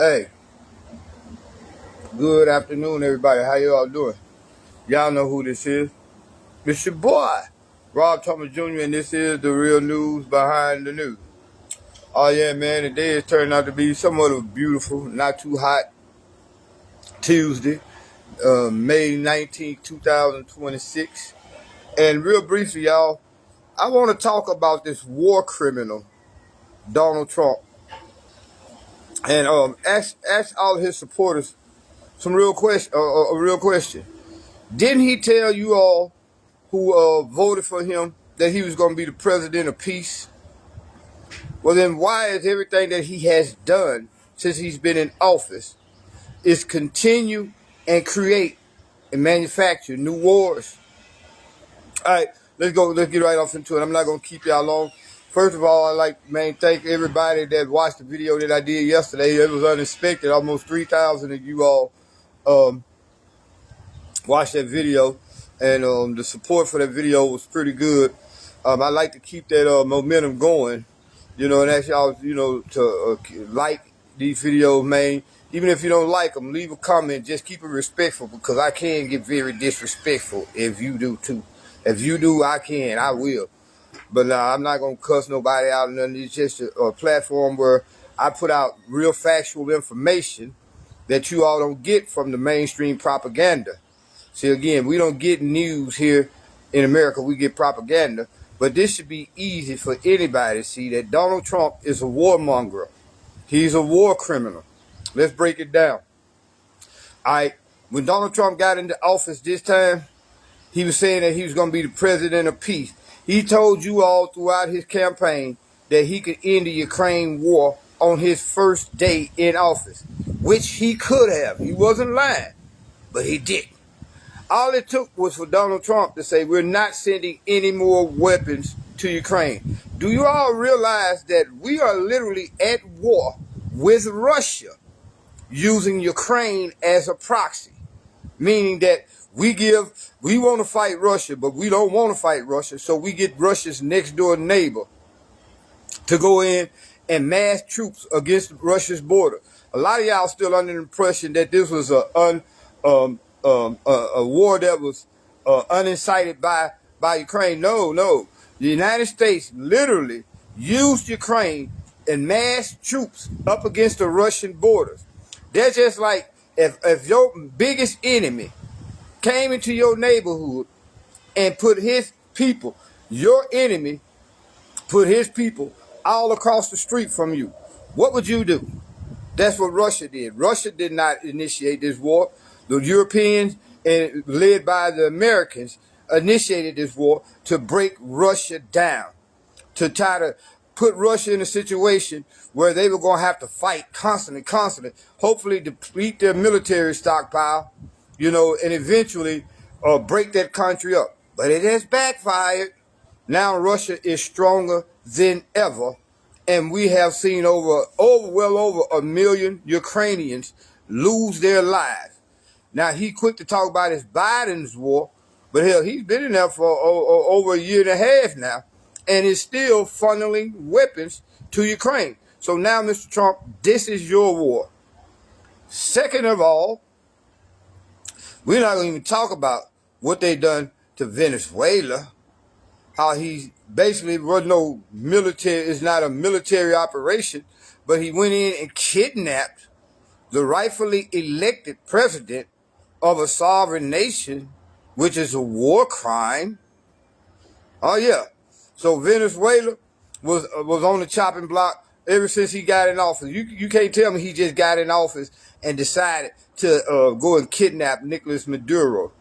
Hey, good afternoon, everybody. How you all doing? Y'all know who this is. It's your boy, Rob Thomas Jr., and this is the real news behind the news. Oh, yeah, man, today is turning out to be somewhat of a beautiful, not too hot Tuesday, May 19th, 2026. And real briefly, y'all, I want to talk about this war criminal, Donald Trump, and ask all his supporters some real question, a real question. Didn't he tell you all who voted for him that he was going to be the president of peace? Well, then why is everything that he has done since he's been in office is continue and create and manufacture new wars? All right, let's go. Let's get right off into it. I'm not going to keep y'all long. First of all, I'd like to thank everybody that watched the video that I did yesterday. It was unexpected. Almost 3,000 of you all watched that video, and the support for that video was pretty good. I like to keep that momentum going, and ask y'all, to like these videos, man. Even if you don't like them, leave a comment. Just keep it respectful, because I can get very disrespectful if you do too. If you do, I will. But I'm not going to cuss nobody out. And it's just a platform where I put out real factual information that you all don't get from the mainstream propaganda. See, again, we don't get news here in America. We get propaganda. But this should be easy for anybody to see that Donald Trump is a warmonger. He's a war criminal. Let's break it down. All right. When Donald Trump got into office this time, he was saying that he was going to be the president of peace. He told you all throughout his campaign that he could end the Ukraine war on his first day in office, which he could have. He wasn't lying, but he didn't. All it took was for Donald Trump to say, we're not sending any more weapons to Ukraine. Do you all realize that we are literally at war with Russia using Ukraine as a proxy? Meaning that we want to fight Russia, but we don't want to fight Russia, so we get Russia's next door neighbor to go in and mass troops against Russia's border. A lot of y'all still under the impression that this was a war that was unincited by Ukraine. No. The United States literally used Ukraine and mass troops up against the Russian borders. They're just like if your biggest enemy came into your neighborhood and put his people, your enemy put his people all across the street from you, what would you do? That's what Russia did. Russia did not initiate this war. The Europeans, led by the Americans, initiated this war to break Russia down, to try to put Russia in a situation where they were going to have to fight constantly, hopefully deplete their military stockpile, and eventually break that country up. But it has backfired. Now Russia is stronger than ever, and we have seen well over 1 million Ukrainians lose their lives. Now, he quick to talk about his Biden's war, but hell, he's been in there for over a year and a half now, and is still funneling weapons to Ukraine. So now, Mr. Trump, this is your war. Second of all, we're not going to even talk about what they done to Venezuela, how he basically was no military, it's not a military operation, but he went in and kidnapped the rightfully elected president of a sovereign nation, which is a war crime. Oh yeah. So Venezuela was on the chopping block ever since he got in office. You can't tell me he just got in office and decided to go and kidnap Nicolas Maduro.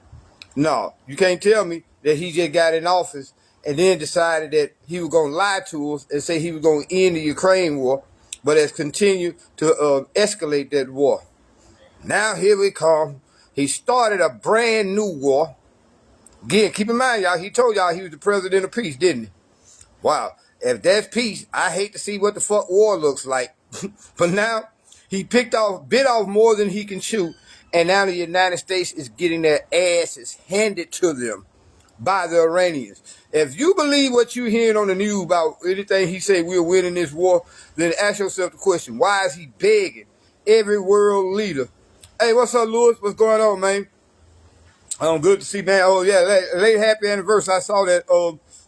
No, you can't tell me that he just got in office and then decided that he was going to lie to us and say he was going to end the Ukraine war, but has continued to escalate that war. Now here we come. He started a brand new war. Again, keep in mind, y'all, he told y'all he was the president of peace, didn't he? Wow. If that's peace, I hate to see what the fuck war looks like. But now he bit off more than he can chew, and now the United States is getting their asses handed to them by the Iranians. If you believe what you're hearing on the news about anything he said we're winning this war, then ask yourself the question, why is he begging every world leader. Hey, what's up, Lewis? What's going on, man? Good to see, man. Oh, yeah, late happy anniversary. I saw that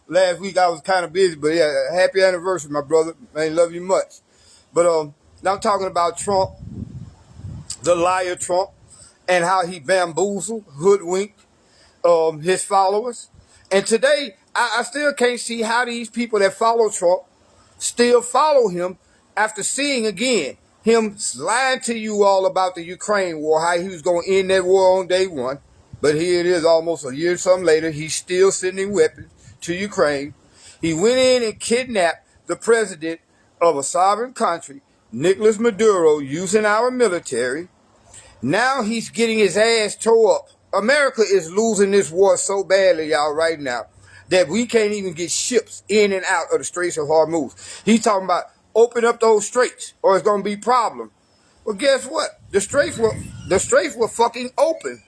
last week. I was kind of busy, but yeah, happy anniversary, my brother. Man, love you much. But now I'm talking about Trump, the liar Trump, and how he bamboozled, hoodwinked his followers. And today, I still can't see how these people that follow Trump still follow him after seeing again him lying to you all about the Ukraine war, how he was going to end that war on day one. But here it is, almost a year or something later, he's still sending weapons to Ukraine. He went in and kidnapped the president of a sovereign country, Nicolas Maduro, using our military. Now he's getting his ass tore up. America is losing this war so badly, y'all, right now, that we can't even get ships in and out of the Straits of Hormuz. He's talking about open up those straits or it's going to be a problem. Well, guess what? The straits were fucking open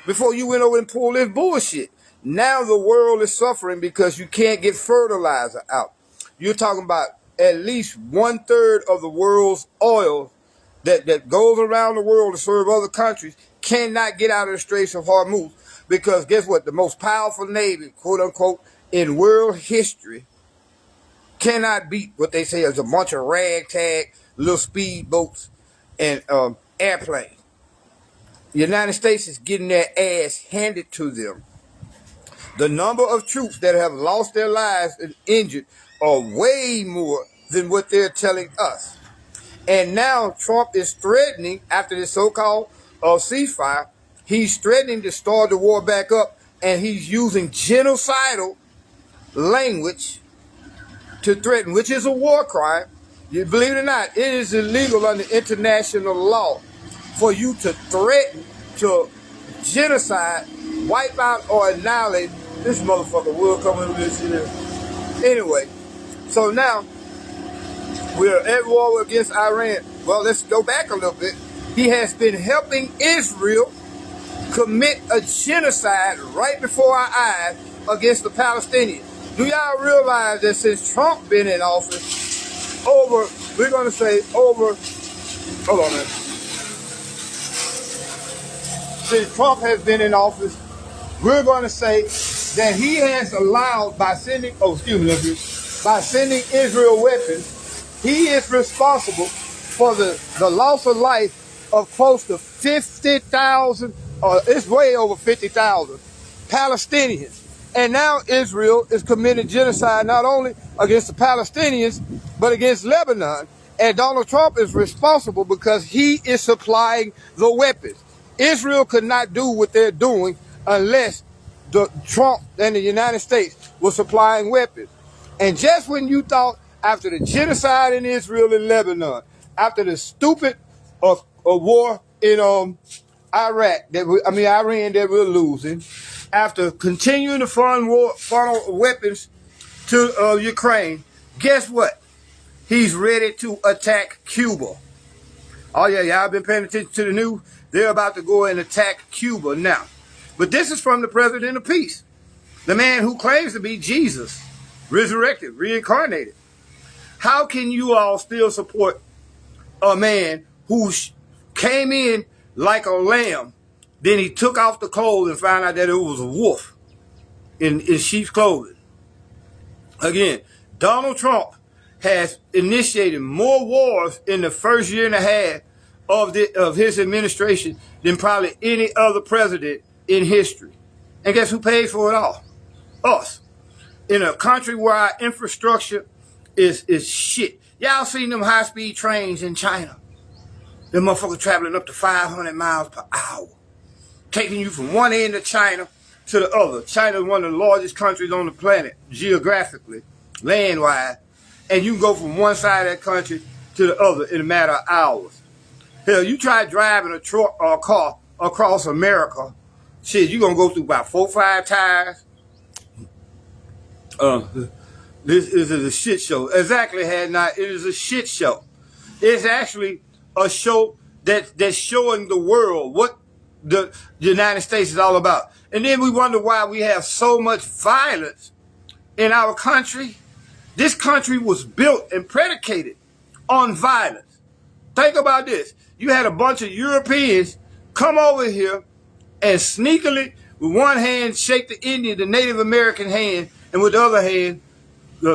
before you went over and pulled this bullshit. Now the world is suffering because you can't get fertilizer out. You're talking about at least 1/3 of the world's oil that goes around the world to serve other countries cannot get out of the Straits of Hormuz because guess what? The most powerful navy, quote unquote, in world history cannot beat what they say is a bunch of ragtag little speedboats and airplanes. The United States is getting their ass handed to them. The number of troops that have lost their lives and injured are way more than what they're telling us. And now Trump is threatening, after this so-called ceasefire, he's threatening to start the war back up, and he's using genocidal language to threaten, which is a war crime. You believe it or not, it is illegal under international law for you to threaten to genocide, wipe out, or annihilate. This motherfucker will come in with this shit. Anyway, so now we're at war against Iran. Well, let's go back a little bit. He has been helping Israel commit a genocide right before our eyes against the Palestinians. Do y'all realize that since Trump been in office, hold on a minute. Since Trump has been in office, we're going to say that he has allowed, by sending Israel weapons, he is responsible for the loss of life of close to 50,000, it's way over 50,000 Palestinians. And now Israel is committing genocide not only against the Palestinians, but against Lebanon. And Donald Trump is responsible because he is supplying the weapons. Israel could not do what they're doing unless Trump and the United States were supplying weapons. And just when you thought, after the genocide in Israel and Lebanon, after the stupid war in Iran that we're losing, after continuing to funnel weapons to Ukraine, guess what? He's ready to attack Cuba. Oh yeah, y'all been paying attention to the news? They're about to go and attack Cuba now. But this is from the President of Peace, the man who claims to be Jesus, resurrected, reincarnated. How can you all still support a man who came in like a lamb, then he took off the clothes and found out that it was a wolf in sheep's clothing? Again, Donald Trump has initiated more wars in the first year and a half of his administration than probably any other president in history. And guess who paid for it all? Us. In a country where our infrastructure is shit. Y'all seen them high-speed trains in China? Them motherfuckers traveling up to 500 miles per hour. Taking you from one end of China to the other. China is one of the largest countries on the planet, geographically, land-wise. And you can go from one side of that country to the other in a matter of hours. Hell, you try driving a truck or a car across America, shit, you're going to go through about 4 or 5 tires. This is a shit show. Exactly, had not. It is a shit show. It's actually a show that's showing the world what the United States is all about. And then we wonder why we have so much violence in our country. This country was built and predicated on violence. Think about this. You had a bunch of Europeans come over here and sneakily, with one hand, shake the Native American hand, and with the other hand,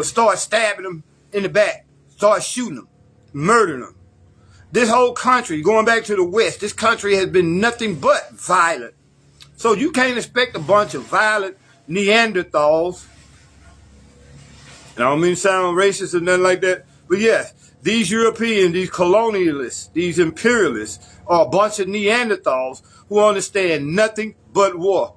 start stabbing them in the back, start shooting them, murdering them. This whole country, going back to the West, this country has been nothing but violent. So you can't expect a bunch of violent Neanderthals. And I don't mean to sound racist or nothing like that, but yes, these Europeans, these colonialists, these imperialists are a bunch of Neanderthals who understand nothing but war.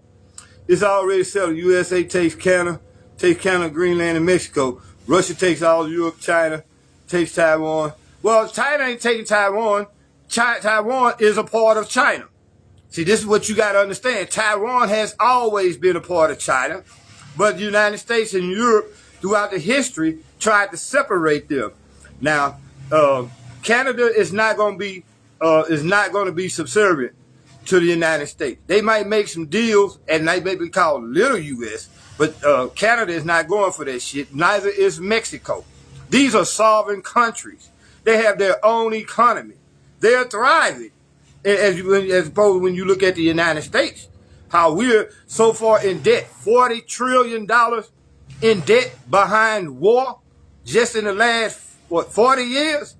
It's already settled. USA takes Canada, Greenland, and Mexico. Russia takes all Europe, China takes Taiwan. Well, China ain't taking Taiwan. Taiwan is a part of China. See, this is what you got to understand. Taiwan has always been a part of China, but the United States and Europe throughout the history tried to separate them. Now, Canada is not going to be subservient to the United States. They might make some deals, and they may be called Little U.S., but Canada is not going for that shit. Neither is Mexico. These are sovereign countries. They have their own economy. They're thriving. As opposed to when you look at the United States, how we're so far in debt, $40 trillion in debt behind war just in the last, 40 years?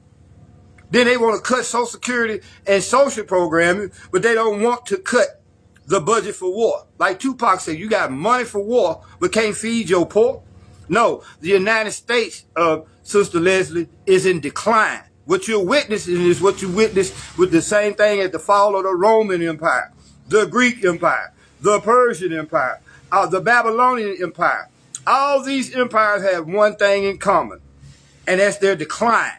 Then they want to cut Social Security and social programming, but they don't want to cut the budget for war. Like Tupac said, you got money for war, but can't feed your poor. No, the United States, Sister Leslie, is in decline. What you're witnessing is what you witnessed with the same thing at the fall of the Roman Empire, the Greek Empire, the Persian Empire, the Babylonian Empire. All these empires have one thing in common, and that's their decline.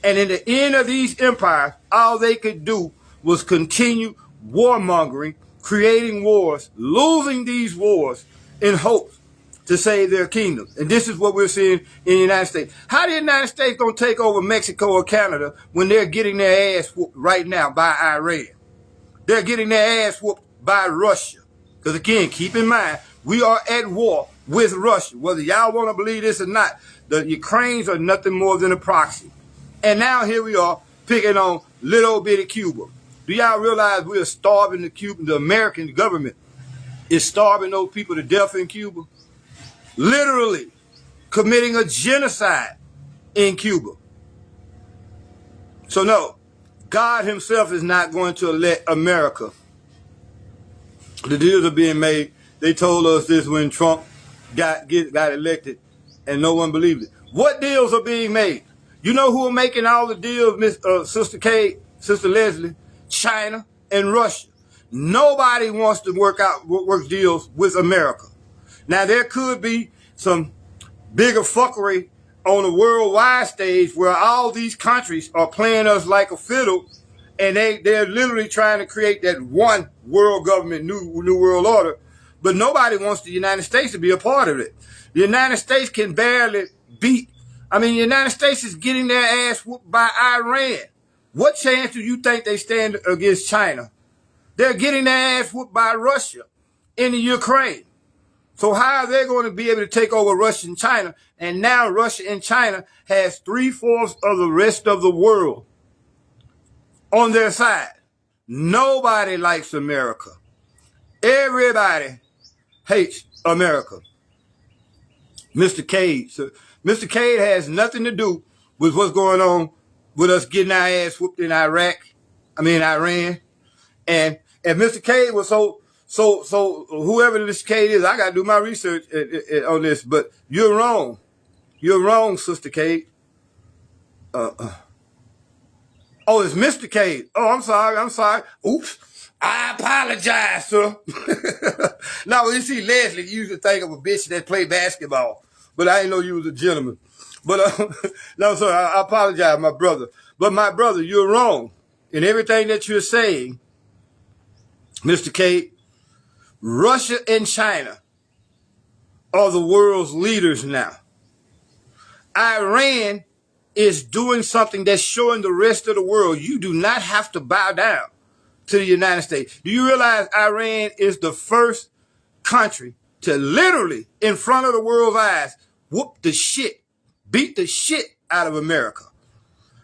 And in the end of these empires, all they could do was continue warmongering, creating wars, losing these wars in hopes to save their kingdoms. And this is what we're seeing in the United States. How the United States gonna take over Mexico or Canada when they're getting their ass whooped right now by Iran? They're getting their ass whooped by Russia. Because again, keep in mind, we are at war with Russia. Whether y'all want to believe this or not, the Ukrainians are nothing more than a proxy. And now here we are picking on little bitty Cuba. Do y'all realize we are starving the American government is starving those people to death in Cuba? Literally committing a genocide in Cuba. So no, God himself is not going to let America. The deals are being made. They told us this when Trump got elected, and no one believed it. What deals are being made? You know who are making all the deals, Sister Kate, Sister Leslie? China and Russia. Nobody wants to work deals with America. Now, there could be some bigger fuckery on the worldwide stage where all these countries are playing us like a fiddle, and they're literally trying to create that one world government, new world order. But nobody wants the United States to be a part of it. The United States can barely the United States is getting their ass whooped by Iran. What chance do you think they stand against China? They're getting their ass whooped by Russia in the Ukraine. So how are they going to be able to take over Russia and China? And now Russia and China has 3/4 of the rest of the world on their side. Nobody likes America. Everybody hates America. Mr. Cade. So Mr. Cade has nothing to do with what's going on with us getting our ass whooped in Iran. And Mr. Cade was so whoever this Cade is, I got to do my research on this, but you're wrong. You're wrong, Sister Cade. Oh, it's Mr. Cade. Oh, I'm sorry. Oops. I apologize, sir. Now, when you see Leslie, you usually think of a bitch that play basketball, but I didn't know you was a gentleman. But no, sir, I apologize, my brother. But my brother, you're wrong in everything that you're saying, Mr. Cade. Russia and China are the world's leaders now. Iran is doing something that's showing the rest of the world you do not have to bow down to the United States. Do you realize Iran is the first country to literally, in front of the world's eyes, beat the shit out of America?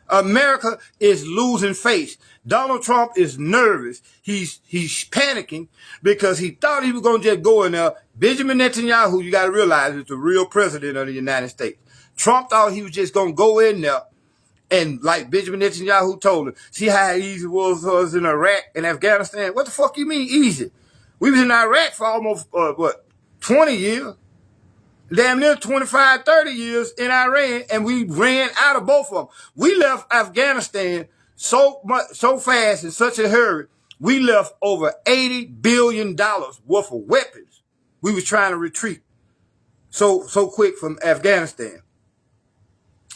America is losing face. Donald Trump is nervous. He's panicking because he thought he was going to just go in there. Benjamin Netanyahu, you got to realize, is the real president of the United States. Trump thought he was just going to go in there and, like Benjamin Netanyahu told him, see how easy it was for us in Iraq and Afghanistan? What the fuck you mean easy? We was in Iraq for almost, 20 years. Damn near 25, 30 years in Iran, and we ran out of both of them. We left Afghanistan so fast, in such a hurry, we left over $80 billion worth of weapons. We was trying to retreat so quick from Afghanistan.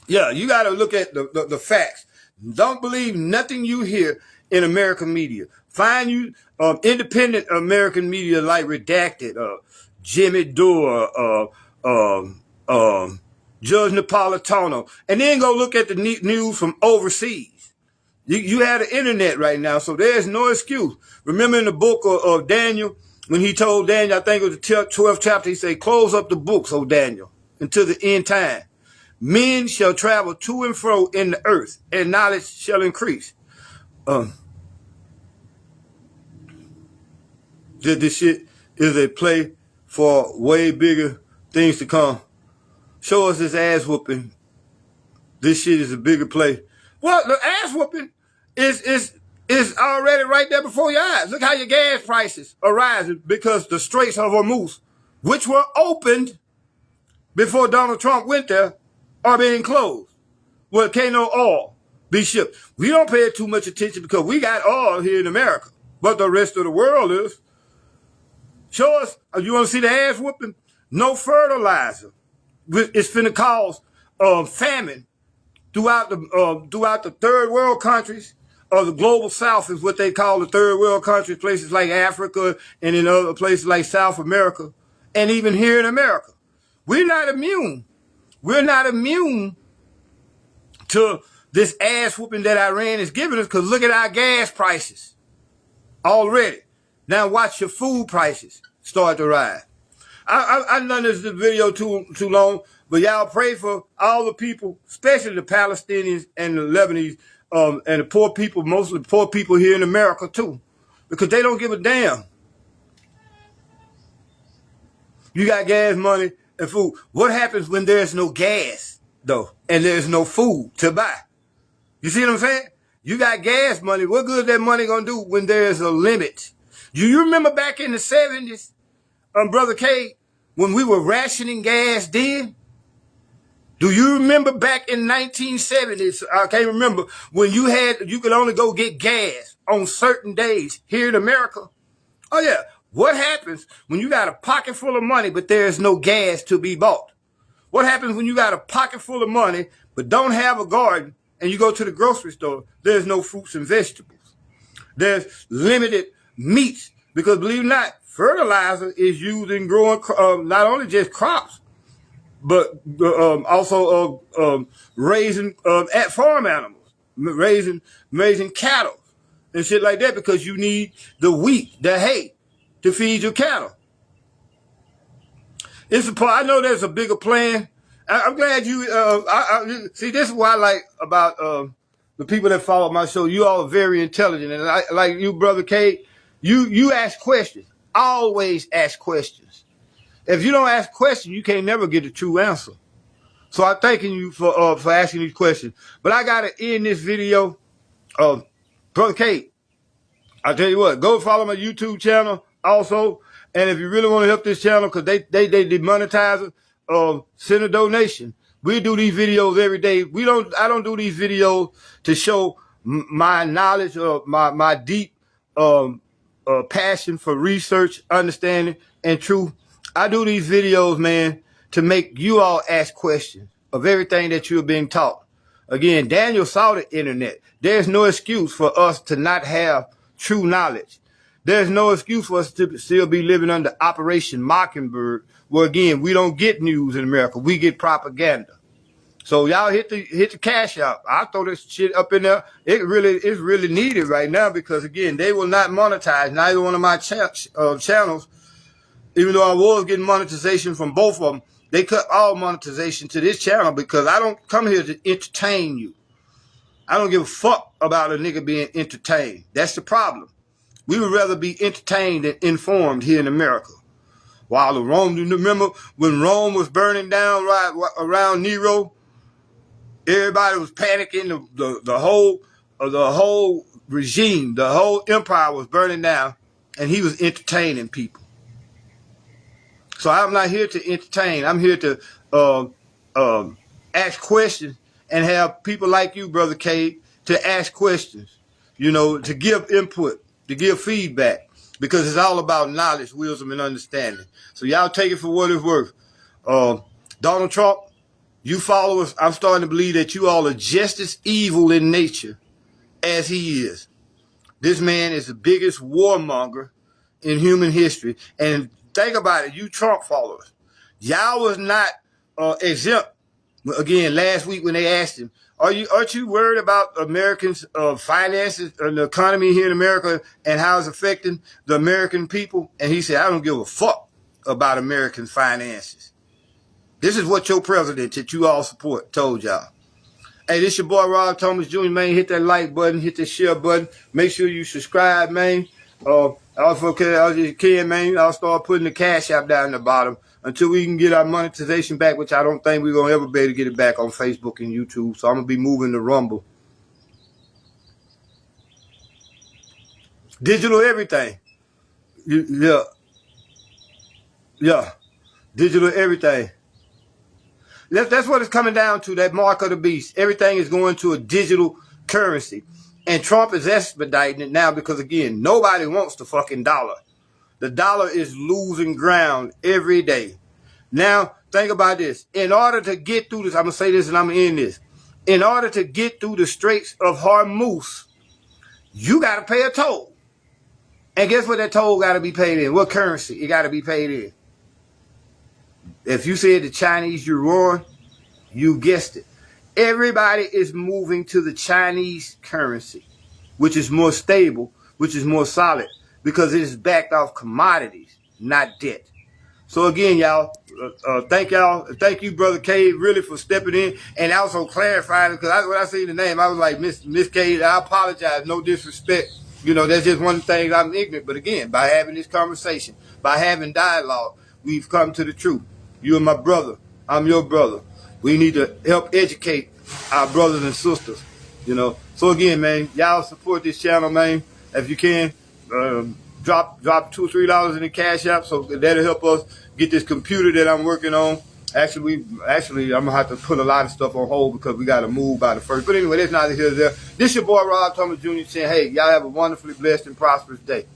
Yeah, you got to look at the facts. Don't believe nothing you hear in American media. Find you independent American media like Redacted, Jimmy Dore, Judge Napolitano, and then go look at the news from overseas. You have the internet right now, so there's no excuse. Remember in the book of Daniel, when he told Daniel, I think it was the 12th chapter, he said, close up the books, O Daniel, until the end time. Men shall travel to and fro in the earth, and knowledge shall increase. This shit is a play for way bigger things to come. Show us this ass whooping. This shit is a bigger play. Well, the ass whooping is already right there before your eyes. Look how your gas prices are rising because the Straits of Hormuz, which were opened before Donald Trump went there, are being closed. Well, can't no oil be shipped. We don't pay too much attention because we got oil here in America, but the rest of the world is. Show us, you want to see the ass whooping? No fertilizer. It's finna cause famine throughout the third world countries, or the global south is what they call the third world countries, places like Africa and in other places like South America, and even here in America. We're not immune. We're not immune to this ass whooping that Iran is giving us, because look at our gas prices already. Now watch your food prices start to rise. I done this video too long, but y'all pray for all the people, especially the Palestinians and the Lebanese, and the poor people, mostly poor people here in America too, because they don't give a damn. You got gas money and food. What happens when there's no gas, though, and there's no food to buy? You see what I'm saying? You got gas money. What good is that money going to do when there's a limit? Do you remember back in the 70s, Brother K, when we were rationing gas then? Do you remember back in 1970s, I can't remember, when you could only go get gas on certain days here in America? Oh, yeah. What happens when you got a pocket full of money, but there's no gas to be bought? What happens when you got a pocket full of money, but don't have a garden, and you go to the grocery store, there's no fruits and vegetables? There's limited meats, because believe it or not, fertilizer is used in growing not only just crops, but also raising farm animals, raising cattle and shit like that, because you need the wheat, the hay, to feed your cattle. I know there's a bigger plan. I'm glad you. See, this is what I like about the people that follow my show. You all are very intelligent, and like you, Brother K. You ask questions. Always ask questions. If you don't ask questions, you can't never get a true answer. So I'm thanking you for asking these questions. But I gotta end this video. Brother K, I'll tell you what, go follow my YouTube channel also. And if you really want to help this channel, because they demonetize it, send a donation. We do these videos every day. I don't do these videos to show my knowledge or my deep passion for research, understanding, and truth. I do these videos, man, to make you all ask questions of everything that you're being taught. Again, Daniel saw the internet. There's no excuse for us to not have true knowledge. There's no excuse for us to still be living under Operation Mockingbird, where again, we don't get news in America. We get propaganda. So y'all hit the cash out. I throw this shit up in there. It's really needed right now, because again, they will not monetize neither one of my channels. Even though I was getting monetization from both of them, they cut all monetization to this channel, because I don't come here to entertain you. I don't give a fuck about a nigga being entertained. That's the problem. We would rather be entertained than informed here in America. While the Rome, you remember when Rome was burning down right around Nero? Everybody was panicking. The whole regime, the whole empire was burning down, and he was entertaining people. So I'm not here to entertain. I'm here to ask questions and have people like you, Brother K, to ask questions, to give input, to give feedback, because it's all about knowledge, wisdom, and understanding. So y'all take it for what it's worth. Donald Trump, you followers, I'm starting to believe that you all are just as evil in nature as he is. This man is the biggest warmonger in human history. And think about it, you Trump followers. Y'all was not exempt. Again, last week when they asked him, aren't you worried about Americans' finances and the economy here in America and how it's affecting the American people? And he said, I don't give a fuck about American finances. This is what your president that you all support told y'all. Hey, this your boy Rob Thomas Jr., man. Hit that like button, hit that share button. Make sure you subscribe, man. Also, man, I'll start putting the cash app down in the bottom until we can get our monetization back, which I don't think we're going to ever be able to get it back on Facebook and YouTube. So I'm going to be moving to Rumble. Digital everything. Yeah. Digital everything. That's what it's coming down to, that mark of the beast. Everything is going to a digital currency. And Trump is expediting it now because, again, nobody wants the fucking dollar. The dollar is losing ground every day. Now, think about this. In order to get through this, I'm going to say this and I'm going to end this. In order to get through the Straits of Hormuz, you got to pay a toll. And guess what that toll got to be paid in? What currency it got to be paid in? If you said the Chinese yuan, you guessed it. Everybody is moving to the Chinese currency, which is more stable, which is more solid, because it is backed off commodities, not debt. So again, y'all, thank you, Brother K, really for stepping in and also clarifying, because when I see the name, I was like, Miss K, I apologize, no disrespect. That's just one thing I'm ignorant. But again, by having this conversation, by having dialogue, we've come to the truth. You are my brother. I'm your brother. We need to help educate our brothers and sisters, So again, man, y'all support this channel, man. If you can, drop $2 or $3 in the cash app, so that'll help us get this computer that I'm working on. Actually, I'm gonna have to put a lot of stuff on hold because we gotta move by the first. But anyway, that's neither here nor there. This your boy Rob Thomas Jr. saying, hey, y'all have a wonderfully blessed and prosperous day.